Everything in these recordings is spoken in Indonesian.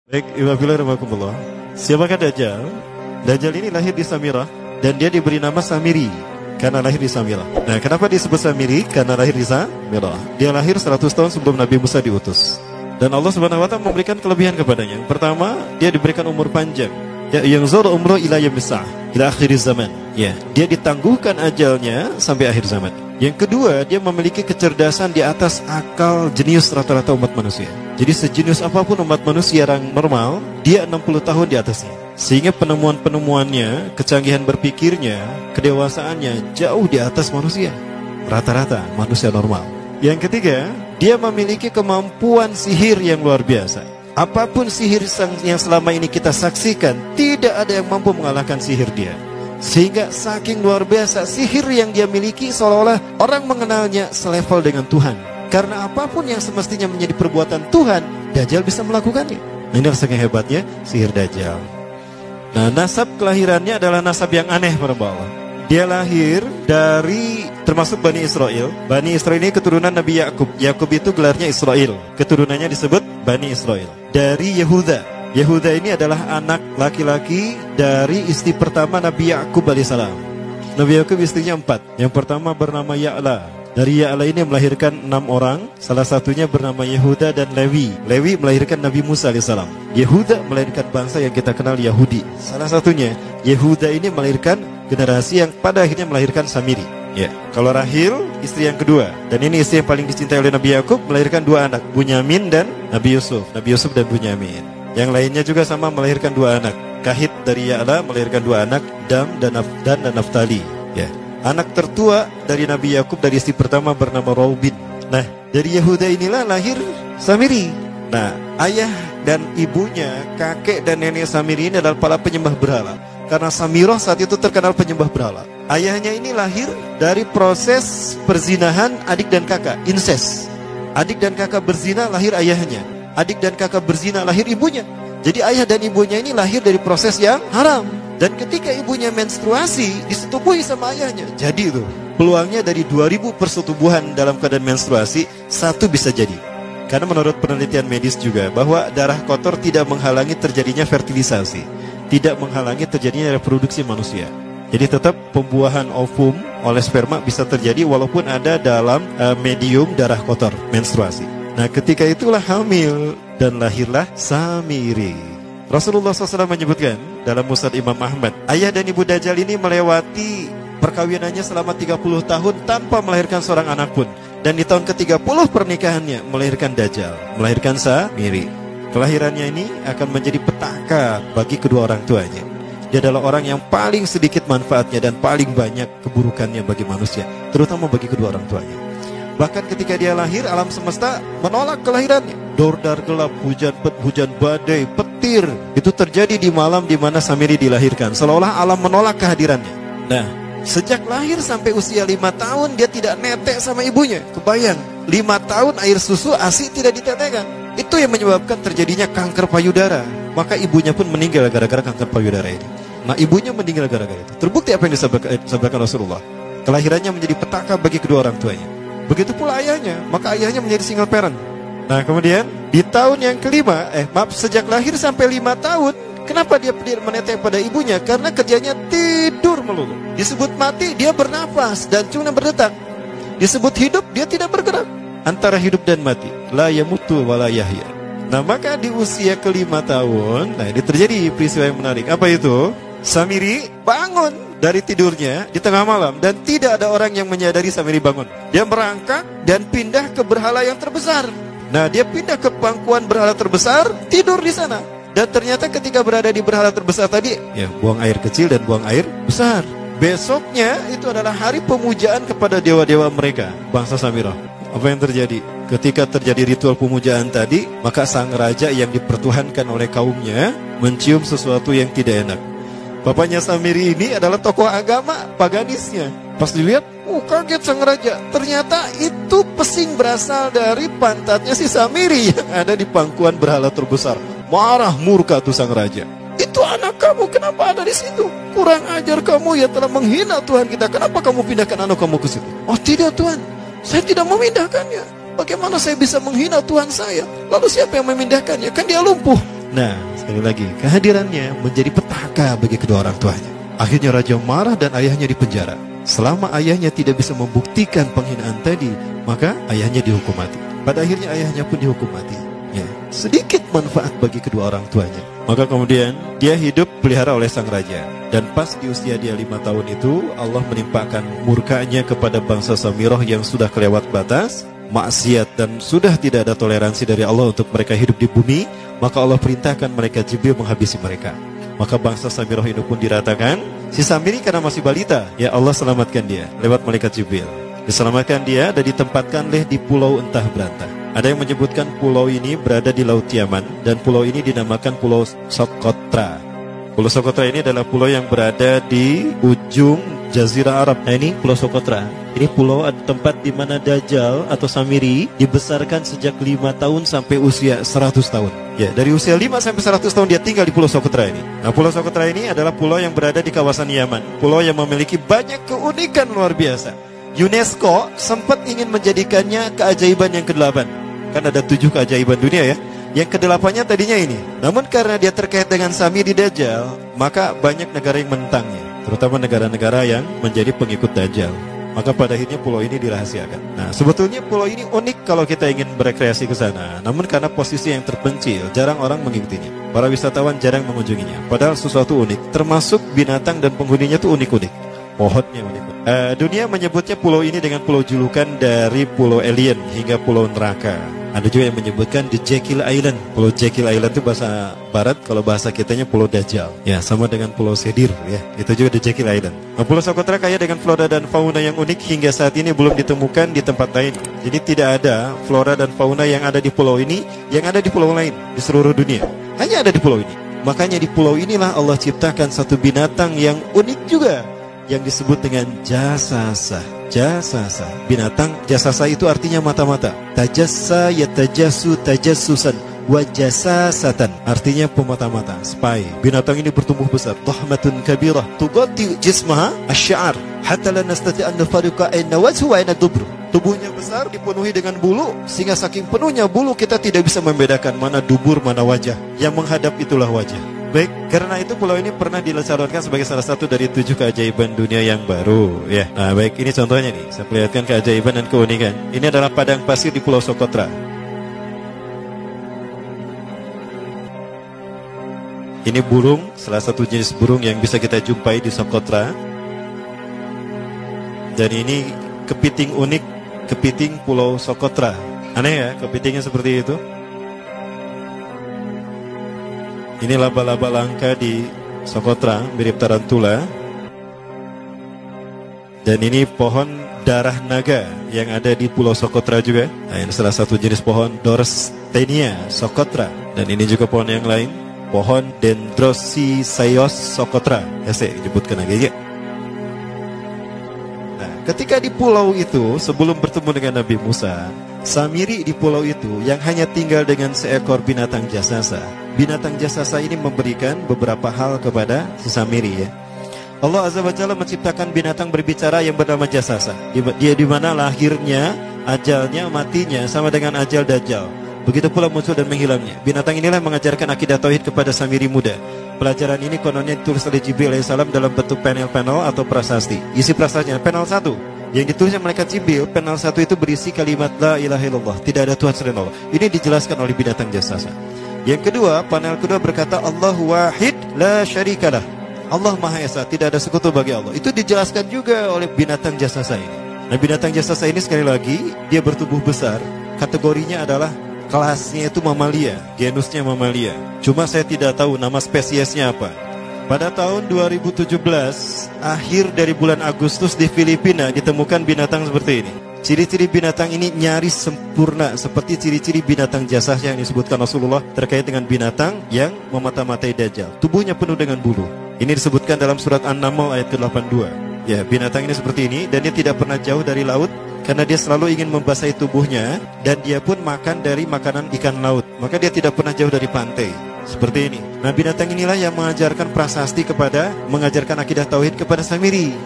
Baik, Iwabillah. Siapakah Dajjal? Dajjal ini lahir di Samirah dan dia diberi nama Samiri karena lahir di Samirah. Nah, kenapa disebut Samiri? Karena lahir di Samirah. Dia lahir 100 tahun sebelum Nabi Musa diutus. Dan Allah Subhanahu wa taala memberikan kelebihan kepadanya. Pertama, dia diberikan umur panjang. Ya, yang zur umroh ila yamsah ila akhir zaman. Ya, dia ditangguhkan ajalnya sampai akhir zaman. Yang kedua, dia memiliki kecerdasan di atas akal jenius rata-rata umat manusia. Jadi sejenius apapun umat manusia yang normal, dia 60 tahun di atasnya. Sehingga penemuan-penemuannya, kecanggihan berpikirnya, kedewasaannya jauh di atas manusia. Rata-rata manusia normal. Yang ketiga, dia memiliki kemampuan sihir yang luar biasa. Apapun sihir yang selama ini kita saksikan, tidak ada yang mampu mengalahkan sihir dia. Sehingga saking luar biasa sihir yang dia miliki, seolah-olah orang mengenalnya selevel dengan Tuhan. Karena apapun yang semestinya menjadi perbuatan Tuhan, Dajjal bisa melakukannya. Nah, ini saking hebatnya sihir Dajjal. Nah, nasab kelahirannya adalah nasab yang aneh para Allah. Dia lahir dari termasuk Bani Israel. Bani Israel ini keturunan Nabi Yakub. Yakub itu gelarnya Israel. Keturunannya disebut Bani Israel. Dari Yehuda. Yehuda ini adalah anak laki-laki dari istri pertama Nabi Yakub alaihissalam. Nabi Yakub istrinya 4. Yang pertama bernama Ya'la. Dari Ya'la ini melahirkan 6 orang. Salah satunya bernama Yehuda dan Lewi. Lewi melahirkan Nabi Musa alaihissalam. Yehuda melahirkan bangsa yang kita kenal Yahudi. Salah satunya Yehuda ini melahirkan generasi yang pada akhirnya melahirkan Samiri. Ya, kalau Rahil istri yang kedua, dan ini istri yang paling dicintai oleh Nabi Yakub, melahirkan 2 anak, Bunyamin dan Nabi Yusuf. Nabi Yusuf dan Bunyamin. Yang lainnya juga sama melahirkan 2 anak. Kahit dari Ya'la melahirkan 2 anak, Dam dan Naftali. Ya. Anak tertua dari Nabi Yakub dari istri pertama bernama Raubin. Nah, dari Yehuda inilah lahir Samiri. Nah, ayah dan ibunya, kakek dan nenek Samiri ini adalah para penyembah berhala. Karena Samirah saat itu terkenal penyembah berhala. Ayahnya ini lahir dari proses perzinahan adik dan kakak, incest. Adik dan kakak berzina, lahir ayahnya. Adik dan kakak berzina, lahir ibunya. Jadi ayah dan ibunya ini lahir dari proses yang haram. Dan ketika ibunya menstruasi, disetubuhi sama ayahnya. Jadi itu, peluangnya dari 2000 persetubuhan dalam keadaan menstruasi, 1 bisa jadi. Karena menurut penelitian medis juga, bahwa darah kotor tidak menghalangi terjadinya fertilisasi. Tidak menghalangi terjadinya reproduksi manusia. Jadi tetap pembuahan ovum oleh sperma bisa terjadi walaupun ada dalam medium darah kotor, menstruasi. Nah, ketika itulah hamil dan lahirlah Samiri. Rasulullah SAW menyebutkan dalam Musnad Imam Ahmad, ayah dan ibu Dajjal ini melewati perkawinannya selama 30 tahun tanpa melahirkan seorang anak pun. Dan di tahun ke-30 pernikahannya melahirkan Dajjal, melahirkan Samiri. Kelahirannya ini akan menjadi petaka bagi kedua orang tuanya. Dia adalah orang yang paling sedikit manfaatnya dan paling banyak keburukannya bagi manusia, terutama bagi kedua orang tuanya. Bahkan ketika dia lahir, alam semesta menolak kelahirannya. Dordar gelap, hujan badai, petir. Itu terjadi di malam di mana Samiri dilahirkan. Seolah-olah alam menolak kehadirannya. Nah, sejak lahir sampai usia 5 tahun, dia tidak netek sama ibunya. Kebayang, 5 tahun air susu ASI tidak ditetekkan. Itu yang menyebabkan terjadinya kanker payudara. Maka ibunya pun meninggal gara-gara kanker payudara ini. Nah, ibunya meninggal gara-gara itu. Terbukti apa yang disampaikan Rasulullah. Kelahirannya menjadi petaka bagi kedua orang tuanya. Begitu pula ayahnya, maka ayahnya menjadi single parent. Nah, kemudian di tahun yang kelima, sejak lahir sampai 5 tahun, kenapa dia menetek pada ibunya? Karena kerjanya tidur melulu. Disebut mati, dia bernafas dan cuma berdetak. Disebut hidup, dia tidak bergerak. Antara hidup dan mati, la yamutu wa la yahya. Nah, maka di usia ke-5 tahun, nah ini terjadi peristiwa yang menarik. Apa itu? Samiri bangun dari tidurnya di tengah malam dan tidak ada orang yang menyadari Samiri bangun. Dia merangkak dan pindah ke berhala yang terbesar. Nah, dia pindah ke pangkuan berhala terbesar, tidur di sana. Dan ternyata ketika berada di berhala terbesar tadi, ya buang air kecil dan buang air besar. Besoknya itu adalah hari pemujaan kepada dewa-dewa mereka, bangsa Samirah. Apa yang terjadi? Ketika terjadi ritual pemujaan tadi, maka sang raja yang dipertuhankan oleh kaumnya mencium sesuatu yang tidak enak. Bapaknya Samiri ini adalah tokoh agama paganisnya. Pas dilihat, kaget sang raja. Ternyata itu pesing berasal dari pantatnya si Samiri yang ada di pangkuan berhala terbesar. Marah murka tuh sang raja. Itu anak kamu, kenapa ada di situ? Kurang ajar kamu, ya telah menghina Tuhan kita. Kenapa kamu pindahkan anak kamu ke situ? Oh tidak Tuhan, saya tidak memindahkannya. Bagaimana saya bisa menghina Tuhan saya? Lalu siapa yang memindahkannya? Kan dia lumpuh. Nah, sekali lagi, kehadirannya menjadi petaka bagi kedua orang tuanya. Akhirnya raja marah dan ayahnya dipenjara. Selama ayahnya tidak bisa membuktikan penghinaan tadi, maka ayahnya dihukum mati. Pada akhirnya ayahnya pun dihukum mati. Ya, sedikit manfaat bagi kedua orang tuanya. Maka kemudian dia hidup pelihara oleh sang raja. Dan pas di usia dia 5 tahun itu, Allah menimpakan murkanya kepada bangsa Samirah yang sudah kelewat batas, maksiat, dan sudah tidak ada toleransi dari Allah untuk mereka hidup di bumi. Maka Allah perintahkan mereka Jibril menghabisi mereka. Maka bangsa Samirah ini pun diratakan. Si Samiri karena masih balita, ya Allah selamatkan dia lewat malaikat Jibril. Diselamatkan dia dan ditempatkanlah di pulau entah berantah. Ada yang menyebutkan pulau ini berada di Laut Yaman, dan pulau ini dinamakan Pulau Socotra. Pulau Socotra ini adalah pulau yang berada di ujung Jazirah Arab. Nah, ini Pulau Socotra. Ini pulau tempat di mana Dajjal atau Samiri dibesarkan sejak 5 tahun sampai usia 100 tahun. Ya, dari usia 5 sampai 100 tahun dia tinggal di Pulau Socotra ini. Nah, Pulau Socotra ini adalah pulau yang berada di kawasan Yaman. Pulau yang memiliki banyak keunikan luar biasa. UNESCO sempat ingin menjadikannya keajaiban yang ke-8. Kan ada 7 keajaiban dunia ya. Yang ke-8-nya tadinya ini. Namun karena dia terkait dengan Samiri Dajjal, maka banyak negara yang menentangnya, terutama negara-negara yang menjadi pengikut Dajjal. Maka pada akhirnya pulau ini dirahasiakan. Nah, sebetulnya pulau ini unik kalau kita ingin berekreasi ke sana. Namun karena posisi yang terpencil, jarang orang mengikutinya. Para wisatawan jarang mengunjunginya. Padahal sesuatu unik, termasuk binatang dan penghuninya tuh unik-unik. Pohonnya unik. Dunia menyebutnya pulau ini dengan pulau julukan dari pulau alien hingga pulau neraka. Ada juga yang menyebutkan The Jekyll Island. Pulau Jekyll Island itu bahasa barat, kalau bahasa kitanya Pulau Dajjal. Ya, sama dengan Pulau Sedir ya. Itu juga The Jekyll Island. Nah, Pulau Socotra kaya dengan flora dan fauna yang unik hingga saat ini belum ditemukan di tempat lain. Jadi tidak ada flora dan fauna yang ada di pulau ini yang ada di pulau lain di seluruh dunia. Hanya ada di pulau ini. Makanya di pulau inilah Allah ciptakan satu binatang yang unik juga, yang disebut dengan jasasa. Jasasa. Binatang jasasa itu artinya mata-mata. Tajassa yatajassu tajassusan wa jasasatan, artinya pemata-mata, spy. Binatang ini bertumbuh besar, dhahmatun kabirah tughatti jismaha asy-sya'r hatta la nastati an nafariqa ayna wajhu wa ayna dubru. Tubuhnya besar, dipenuhi dengan bulu, sehingga saking penuhnya bulu kita tidak bisa membedakan mana dubur, mana wajah. Yang menghadap itulah wajah. Baik, karena itu pulau ini pernah dilesarkan sebagai salah satu dari 7 keajaiban dunia yang baru ya. Nah baik, ini contohnya nih, saya perlihatkan keajaiban dan keunikan. Ini adalah padang pasir di Pulau Socotra. Ini burung, salah satu jenis burung yang bisa kita jumpai di Socotra. Dan ini kepiting unik, kepiting Pulau Socotra. Aneh ya, kepitingnya seperti itu. Ini laba-laba langka di Socotra, mirip tarantula. Dan ini pohon darah naga yang ada di Pulau Socotra juga. Nah, ini salah satu jenis pohon Dorstenia Socotra. Dan ini juga pohon yang lain, pohon Dendrosisaios Socotra. Ya, saya menyebutkan lagi ya. Nah, ketika di pulau itu, sebelum bertemu dengan Nabi Musa, Samiri di pulau itu yang hanya tinggal dengan seekor binatang jasasa. Binatang jasasa ini memberikan beberapa hal kepada si Samiri ya. Allah Azza wa Jalla menciptakan binatang berbicara yang bernama jasasa. Dia di mana lahirnya, ajalnya, matinya sama dengan ajal Dajjal. Begitu pula muncul dan menghilangnya. Binatang inilah mengajarkan akidah tauhid kepada Samiri muda. Pelajaran ini kononnya ditulis oleh Jibril alaihissalam dalam bentuk panel-panel atau prasasti. Isi prasastinya panel 1. Yang ditulisnya malaikat Jibril, panel 1 itu berisi kalimat la ilaha illallah, tidak ada Tuhan selain Allah. Ini dijelaskan oleh binatang jasasa. Yang kedua, panel kedua berkata Allahu wahid la syarikalah. Allah Maha Esa, tidak ada sekutu bagi Allah. Itu dijelaskan juga oleh binatang jasasa ini. Nah, binatang jasasa ini sekali lagi dia bertubuh besar. Kategorinya adalah kelasnya itu mamalia, genusnya mamalia. Cuma saya tidak tahu nama spesiesnya apa. Pada tahun 2017, akhir dari bulan Agustus di Filipina ditemukan binatang seperti ini. Ciri-ciri binatang ini nyaris sempurna seperti ciri-ciri binatang jasasa yang disebutkan Rasulullah terkait dengan binatang yang memata-matai Dajjal. Tubuhnya penuh dengan bulu. Ini disebutkan dalam surat An-Naml ayat ke-82. Ya, binatang ini seperti ini dan dia tidak pernah jauh dari laut karena dia selalu ingin membasahi tubuhnya dan dia pun makan dari makanan ikan laut. Maka dia tidak pernah jauh dari pantai. Seperti ini. Nah, binatang inilah yang mengajarkan prasasti mengajarkan akidah tauhid kepada Samiri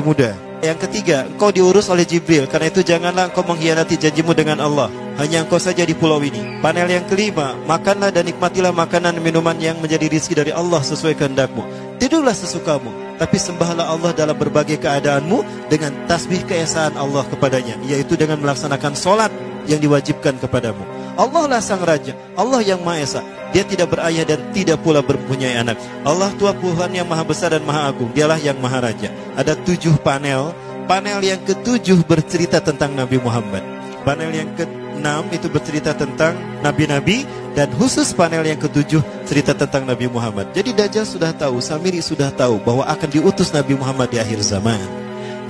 muda. Yang ketiga, engkau diurus oleh Jibril. Karena itu janganlah engkau mengkhianati janjimu dengan Allah. hanya engkau saja di pulau ini. Panel yang kelima, makanlah dan nikmatilah makanan dan minuman yang menjadi rezeki dari Allah sesuai kehendakmu. Tidurlah sesukamu, tapi sembahlah Allah dalam berbagai keadaanmu dengan tasbih keesaan Allah kepadanya, yaitu dengan melaksanakan solat yang diwajibkan kepadamu. Allah lah sang raja, Allah yang Maha Esa. Dia tidak berayah dan tidak pula mempunyai anak. Allah Tuhan Tuhan yang maha besar dan maha agung. Dialah yang maha raja. Ada 7 panel. Panel yang ke-7 bercerita tentang Nabi Muhammad. Panel yang ke-6 itu bercerita tentang nabi-nabi. Dan khusus panel yang ke-7 cerita tentang Nabi Muhammad. Jadi Dajjal sudah tahu, Samiri sudah tahu bahwa akan diutus Nabi Muhammad di akhir zaman.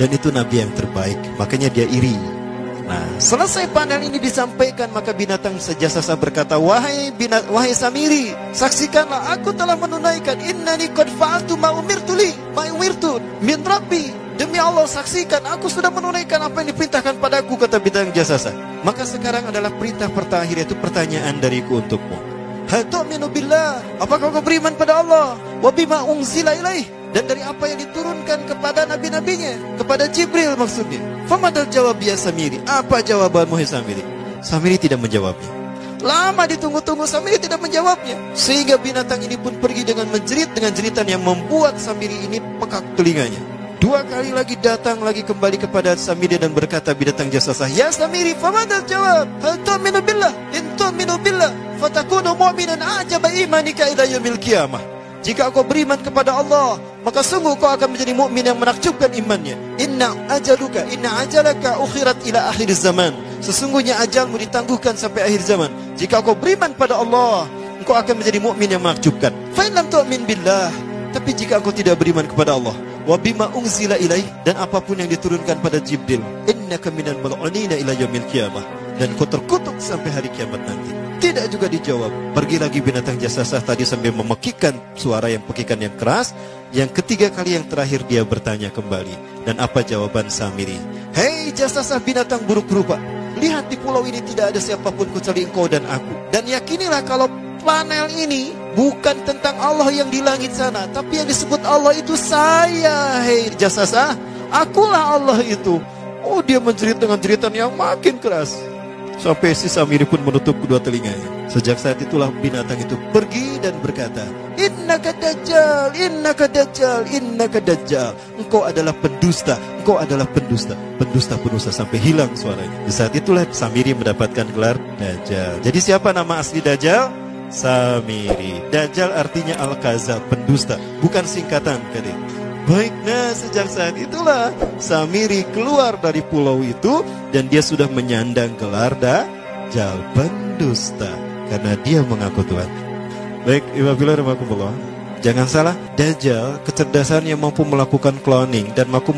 Dan itu Nabi yang terbaik. Makanya dia iri. Nah, selesai panel ini disampaikan, maka binatang sejasasa berkata, wahai Samiri, saksikanlah aku telah menunaikan, innani qad fa'altu ma umirtu min rabbi. Demi Allah, saksikan aku sudah menunaikan apa yang diperintahkan padaku, kata binatang jasasa. Maka sekarang adalah perintah terakhir, yaitu pertanyaan dariku untukmu. Hal tu'minu billah, apakah kau beriman pada Allah? Wa bima unzila ilaih, dan dari apa yang diturunkan kepada nabi-nabinya, kepada Jibril maksudnya. Famadal jawab ya Samiri, apa jawabanmu hai Samiri? Samiri tidak menjawabnya. Lama ditunggu-tunggu, Samiri tidak menjawabnya. Sehingga binatang ini pun pergi dengan menjerit, dengan jeritan yang membuat Samiri ini pekak telinganya. 2 kali lagi datang lagi kembali kepada Samiri dan berkata binatang jasasa, ya Samiri, famadal jawab, hal tu'minu billah, in tu'minu billah, fatakunu mu'minan ajaba imanika ila yaumil qiyamah. Jika kau beriman kepada Allah, maka sungguh kau akan menjadi mukmin yang menakjubkan imannya. Inna ajalaka ukhirat ila akhir zaman. Sesungguhnya ajalmu ditangguhkan sampai akhir zaman. Jika kau beriman pada Allah, engkau akan menjadi mukmin yang menakjubkan. Fa in lam tu'min billah, tapi jika engkau tidak beriman kepada Allah, wa bima unzila ilaih, dan apapun yang diturunkan pada Jibril, innaka minal mal'unina ila yaumil qiyamah, dan kau terkutuk sampai hari kiamat nanti. Tidak juga dijawab. Pergi lagi binatang jasasa tadi sambil memekikkan suara yang pekikan yang keras. Yang ketiga kali yang terakhir dia bertanya kembali. Dan apa jawaban Samiri? Hei jasasa binatang buruk rupa, lihat di pulau ini tidak ada siapapun kecuali engkau dan aku. Dan yakinilah kalau panel ini bukan tentang Allah yang di langit sana, tapi yang disebut Allah itu saya. Hei jasasa, akulah Allah itu. Oh, dia menjerit dengan jeritan yang makin keras. Sampai si Samiri pun menutup kedua telinganya. Sejak saat itulah binatang itu pergi dan berkata, Innaka dajjal, innaka dajjal, innaka dajjal. Engkau adalah pendusta, engkau adalah pendusta. Pendusta sampai hilang suaranya. Di saat itulah Samiri mendapatkan gelar Dajjal. Jadi siapa nama asli Dajjal? Samiri. Dajjal artinya Al-Kazab, pendusta, bukan singkatan kadang. Baik, nah sejak saat itulah Samiri keluar dari pulau itu dan dia sudah menyandang gelar Dajjal, pendusta, karena dia mengaku Tuhan. Baik, Iwabillah, jangan salah, Dajjal kecerdasannya mampu melakukan cloning dan mampu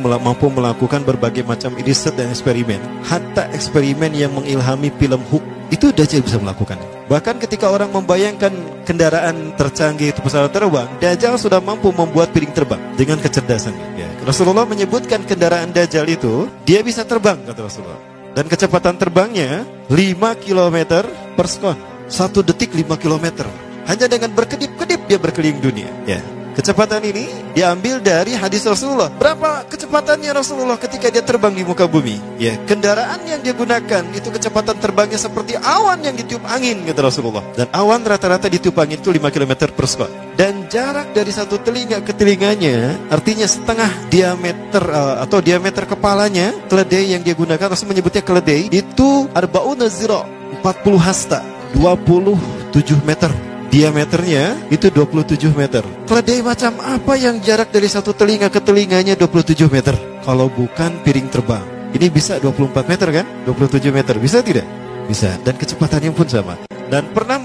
melakukan berbagai macam riset dan eksperimen. Hatta eksperimen yang mengilhami film Hook itu Dajjal bisa melakukan. Bahkan ketika orang membayangkan kendaraan tercanggih itu pesawat terbang, Dajjal sudah mampu membuat piring terbang dengan kecerdasannya. Ya. Rasulullah menyebutkan kendaraan Dajjal itu dia bisa terbang, kata Rasulullah. Dan kecepatan terbangnya 5 km per sekon. 1 detik 5 km. Hanya dengan berkedip-kedip dia berkeliling dunia. Ya. Kecepatan ini diambil dari hadis Rasulullah. Berapa kecepatannya Rasulullah ketika dia terbang di muka bumi? Ya, kendaraan yang dia gunakan itu kecepatan terbangnya seperti awan yang ditiup angin, kata Rasulullah. Dan awan rata-rata ditiup angin itu 5 km per sekon. Dan jarak dari satu telinga ke telinganya, artinya setengah diameter atau diameter kepalanya, keledai yang dia gunakan, Rasul menyebutnya keledai, itu arba'una zira, 40 hasta, 27 meter. Diameternya itu 27 meter. Keledai macam apa yang jarak dari satu telinga ke telinganya 27 meter? Kalau bukan piring terbang. Ini bisa 24 meter kan? 27 meter. Bisa tidak? Bisa. Dan kecepatannya pun sama. Dan pernah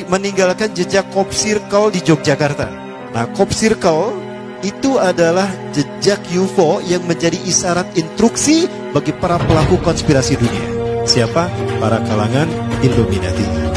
meninggalkan jejak Cop Circle di Yogyakarta. Nah, Cop Circle itu adalah jejak UFO yang menjadi isyarat instruksi bagi para pelaku konspirasi dunia. Siapa? Para kalangan Illuminati.